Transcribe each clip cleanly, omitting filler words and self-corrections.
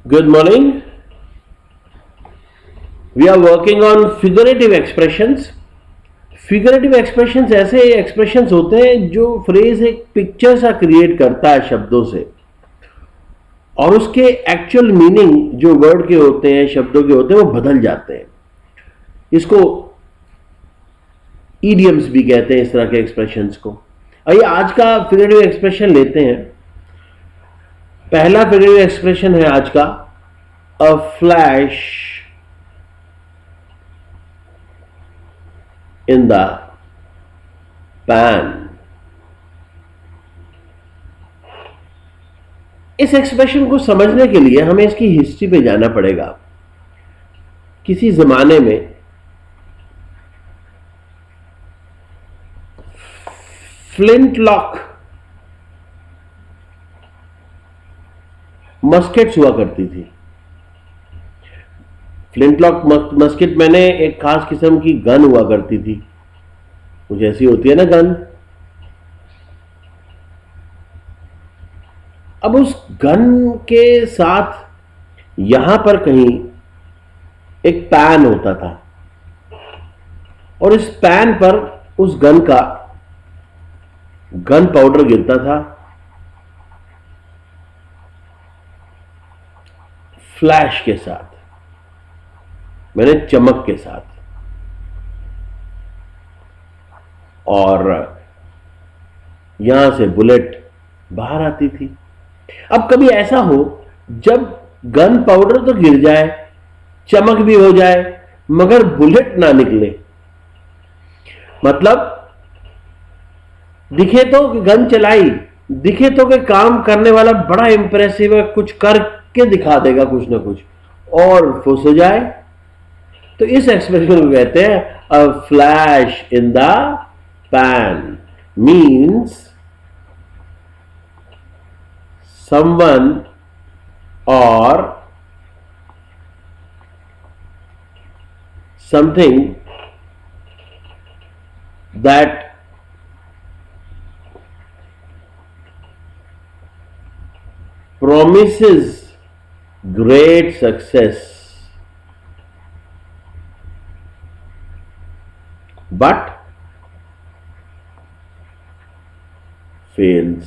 Good morning. We are working on figurative expressions. Figurative expressions ऐसे expressions होते हैं जो फ्रेज एक पिक्चर सा क्रिएट करता है शब्दों से, और उसके एक्चुअल मीनिंग जो वर्ड के होते हैं, शब्दों के होते हैं, वो बदल जाते हैं। इसको ईडियम्स भी कहते हैं, इस तरह के एक्सप्रेशंस को। आइए आज का फिगरेटिव एक्सप्रेशन लेते हैं। पहला फिगरेटिव एक्सप्रेशन है आज का, a flash in the pan. इस एक्सप्रेशन को समझने के लिए हमें इसकी हिस्ट्री पे जाना पड़ेगा। किसी जमाने में फ्लिंटलॉक मस्केट्स हुआ करती थी। फ्लिंटलॉक मस्केट मैंने एक खास किस्म की गन हुआ करती थी, कुछ ऐसी होती है ना गन। अब उस गन के साथ यहां पर कहीं एक पैन होता था, और इस पैन पर उस गन का गन पाउडर गिरता था, फ्लैश के साथ, मैंने चमक के साथ, और यहां से बुलेट बाहर आती थी। अब कभी ऐसा हो जब गन पाउडर तो गिर जाए, चमक भी हो जाए, मगर बुलेट ना निकले। मतलब दिखे तो कि गन चलाई, दिखे तो कि काम करने वाला बड़ा इंप्रेसिव है, कुछ करके दिखा देगा कुछ ना कुछ, और फुस हो जाए। तो इस एक्सप्रेशन को कहते हैं a flash in the pan. Means someone or something that promises great success but fails।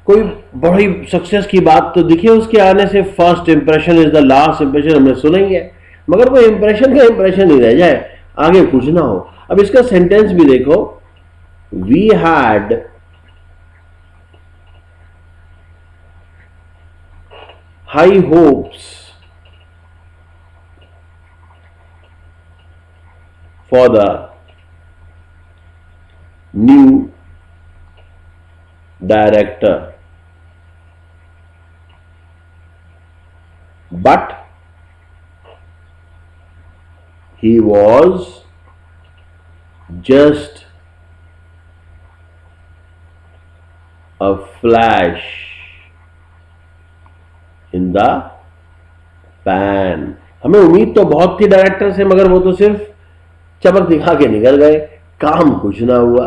कोई बड़ी सक्सेस की बात तो दिखे उसके आने से, first impression is the last impression, हमने सुनेंगे, मगर वो इंप्रेशन का इंप्रेशन ही रह जाए, आगे कुछ ना हो। अब इसका सेंटेंस भी देखो, we had high hopes for the new director but he was just a flash in the pan। हमें उम्मीद तो बहुत थी डायरेक्टर से, मगर वो तो सिर्फ चमक दिखा के निकल गए, काम कुछ ना हुआ।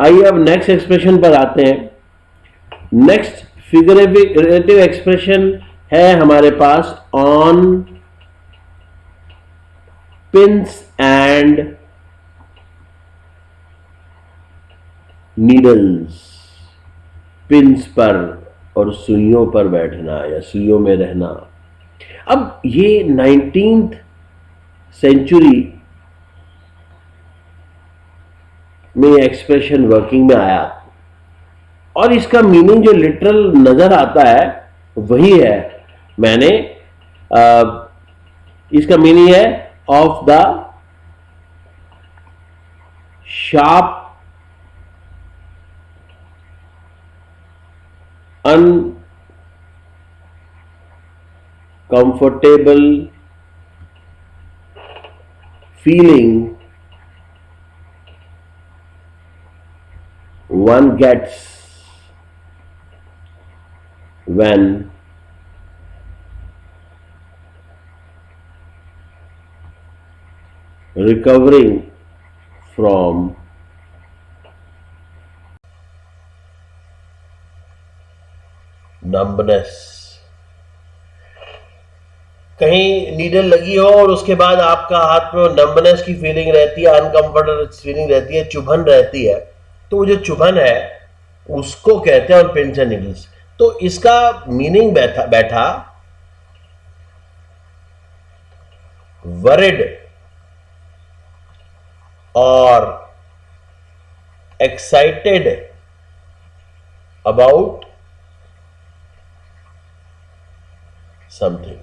आइए अब नेक्स्ट एक्सप्रेशन पर आते हैं। नेक्स्ट फिगरेटिव एक्सप्रेशन है हमारे पास, on pins and needles. Pins पर और सुइयों पर बैठना या सुइयों में रहना। अब ये 19th सेंचुरी में एक्सप्रेशन वर्किंग में आया, और इसका मीनिंग जो लिटरल नजर आता है वही है। मैंने इसका मीनिंग है of the sharp uncomfortable feeling one gets when recovering from numbness, कहीं नीडल लगी हो और उसके बाद आपका हाथ में नंबनेस की फीलिंग रहती है, अनकंफर्टेबल फीलिंग रहती है, चुभन रहती है, तो वो जो चुभन है उसको कहते हैं और पिंस एंड नीडल्स। तो इसका मीनिंग बैठा वरिड और एक्साइटेड अबाउट समथिंग।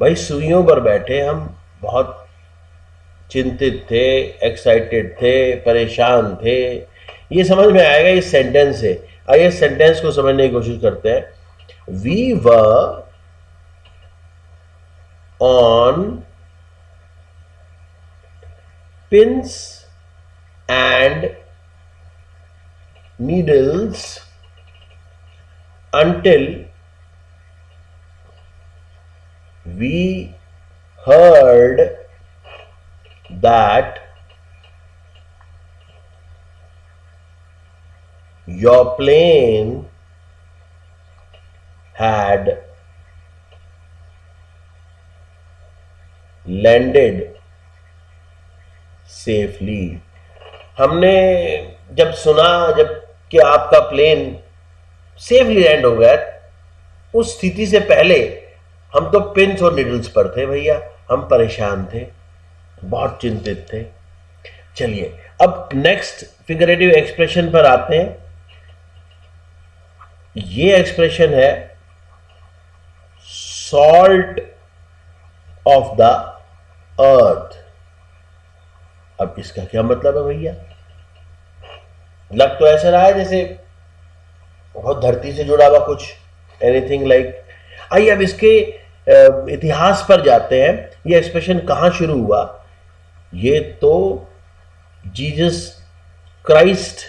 भाई सुइयों पर बैठे हम बहुत चिंतित थे, एक्साइटेड थे, परेशान थे, ये समझ में आएगा इस सेंटेंस से। आइए सेंटेंस को समझने की कोशिश करते हैं। We were on pins and needles until we heard that your plane had landed safely। हमने जब सुना जब कि आपका प्लेन सेफली लैंड हो गया, उस स्थिति से पहले हम तो पिंस और निडल्स पर थे भैया, हम परेशान थे, बहुत चिंतित थे। चलिए अब नेक्स्ट फिगरेटिव एक्सप्रेशन पर आते हैं। ये एक्सप्रेशन है सॉल्ट ऑफ द अर्थ। अब इसका क्या मतलब है भैया? लग तो ऐसा रहा है जैसे बहुत धरती से जुड़ा हुआ कुछ, एनीथिंग लाइक। आइए अब इसके इतिहास पर जाते हैं। ये एक्सप्रेशन कहां शुरू हुआ? ये तो जीसस क्राइस्ट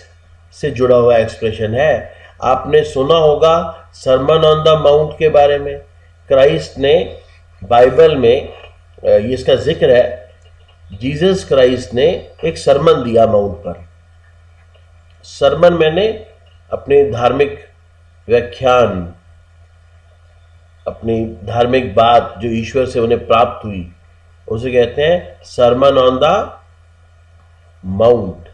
से जुड़ा हुआ एक्सप्रेशन है। आपने सुना होगा सरमन ऑन द माउंट के बारे में। क्राइस्ट ने बाइबल में इसका जिक्र है, जीसस क्राइस्ट ने एक सरमन दिया माउंट पर। सरमन मैंने अपने धार्मिक व्याख्यान, अपनी धार्मिक बात जो ईश्वर से उन्हें प्राप्त हुई, उसे कहते हैं सरमन ऑन द माउंट।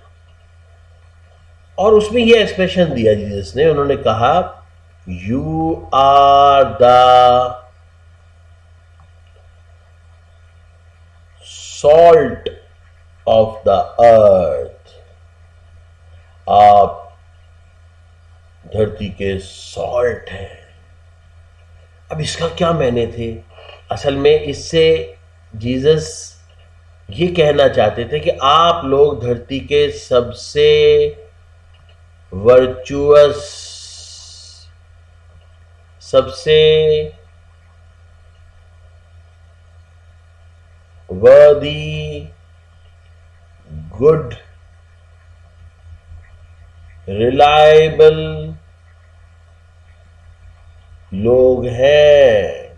और उसमें यह एक्सप्रेशन दिया जीसस ने, उन्होंने कहा you are the salt of the earth. आप धरती के सॉल्ट हैं। अब इसका क्या मायने थे? असल में इससे जीसस ये कहना चाहते थे कि आप लोग धरती के सबसे वर्चुअस, सबसे वर्दी, गुड, रिलायबल लोग हैं।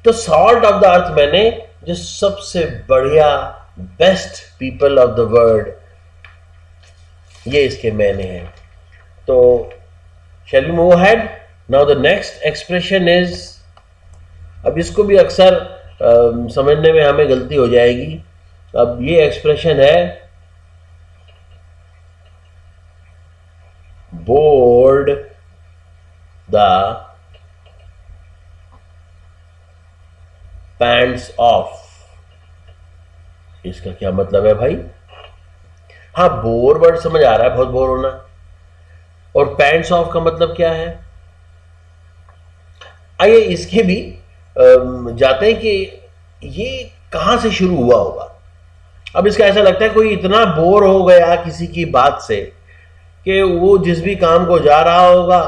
तो सॉल्ट ऑफ द अर्थ मैंने जो सबसे बढ़िया, best people of the world, ये इसके मैंने हैं। तो shall we move ahead. Now the next expression is, अब इसको भी अक्सर समझने में हमें गलती हो जाएगी। अब ये एक्सप्रेशन है बोर्ड द पैंट्स ऑफ। इसका क्या मतलब है भाई? हाँ, बोर वर्ड समझ आ रहा है, बहुत बोर होना। और पैंट्स ऑफ का मतलब क्या है? आइए इसके भी जाते हैं कि ये कहां से शुरू हुआ होगा। अब इसका ऐसा लगता है कोई इतना बोर हो गया किसी की बात से कि वो जिस भी काम को जा रहा होगा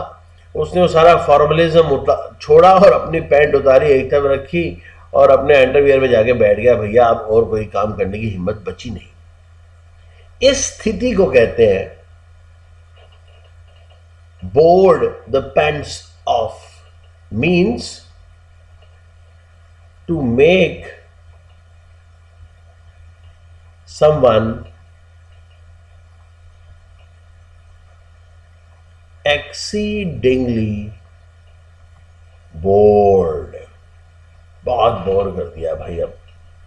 उसने वो सारा फॉर्मलिज्म छोड़ा और अपनी पैंट उतारी, एक तरफ रखी और अपने अंडरवियर में जाके बैठ गया। भैया अब और कोई काम करने की हिम्मत बची नहीं। इस स्थिति को कहते हैं board the pants of. Means to make someone exceedingly board, बहुत बोर कर दिया भाई, अब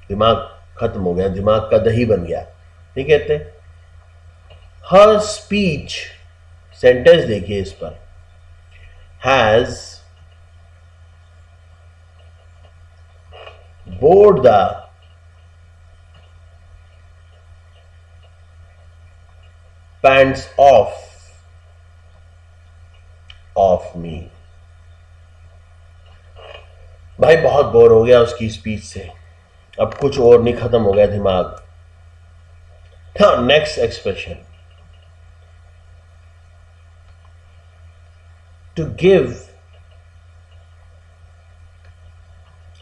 दिमाग खत्म हो गया, दिमाग का दही बन गया, नहीं कहते। हर स्पीच, सेंटेंस देखिए इस पर, has board the pants of me. भाई बहुत बोर हो गया उसकी स्पीच से, अब कुछ और नहीं, खत्म हो गया दिमाग। हाँ, next expression, to give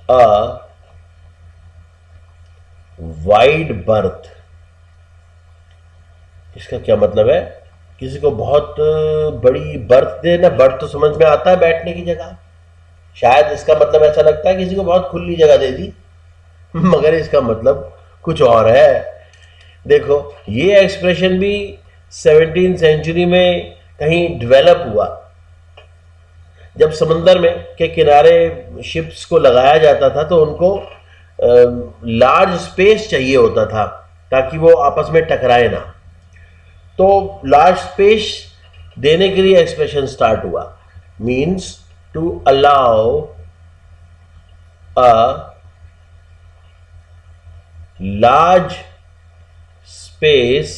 a wide berth. इसका क्या मतलब है? किसी को बहुत बड़ी बर्थ देना। बर्थ तो समझ में आता है, बैठने की जगह। शायद इसका मतलब ऐसा लगता है किसी को बहुत खुली जगह दे दी, मगर इसका मतलब कुछ और है। देखो, ये एक्सप्रेशन भी 17वीं सेंचुरी में कहीं डेवलप हुआ, जब समंदर में के किनारे शिप्स को लगाया जाता था तो उनको लार्ज स्पेस चाहिए होता था ताकि वो आपस में टकराए ना। तो लार्ज स्पेस देने के लिए एक्सप्रेशन स्टार्ट हुआ, means to allow a large space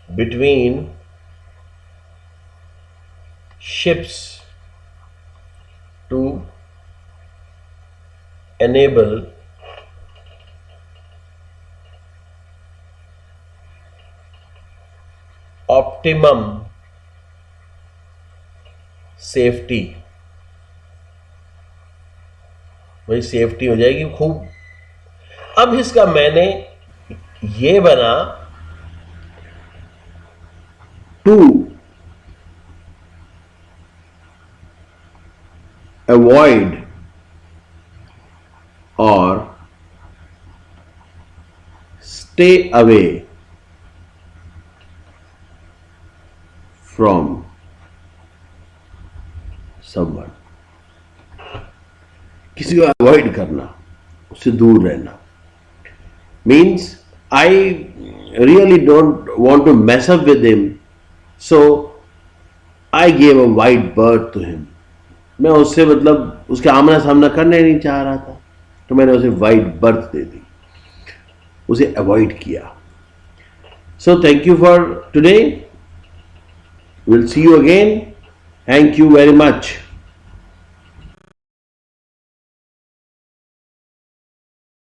between ships to enable optimum safety। वही सेफ्टी हो जाएगी खूब। अब इसका मैंने ये बना, टू अवॉइड और स्टे अवे फ्रॉम समवन। किसी को अवॉइड करना, उससे दूर रहना, means I really don't want to mess up with him, so I gave a wide berth to him. मैं उससे मतलब उसके आमना सामना करना ही नहीं चाह रहा था, तो मैंने उसे वाइड बर्थ दे दी, उसे अवॉइड किया। So thank you for today, will see you again, thank you very much.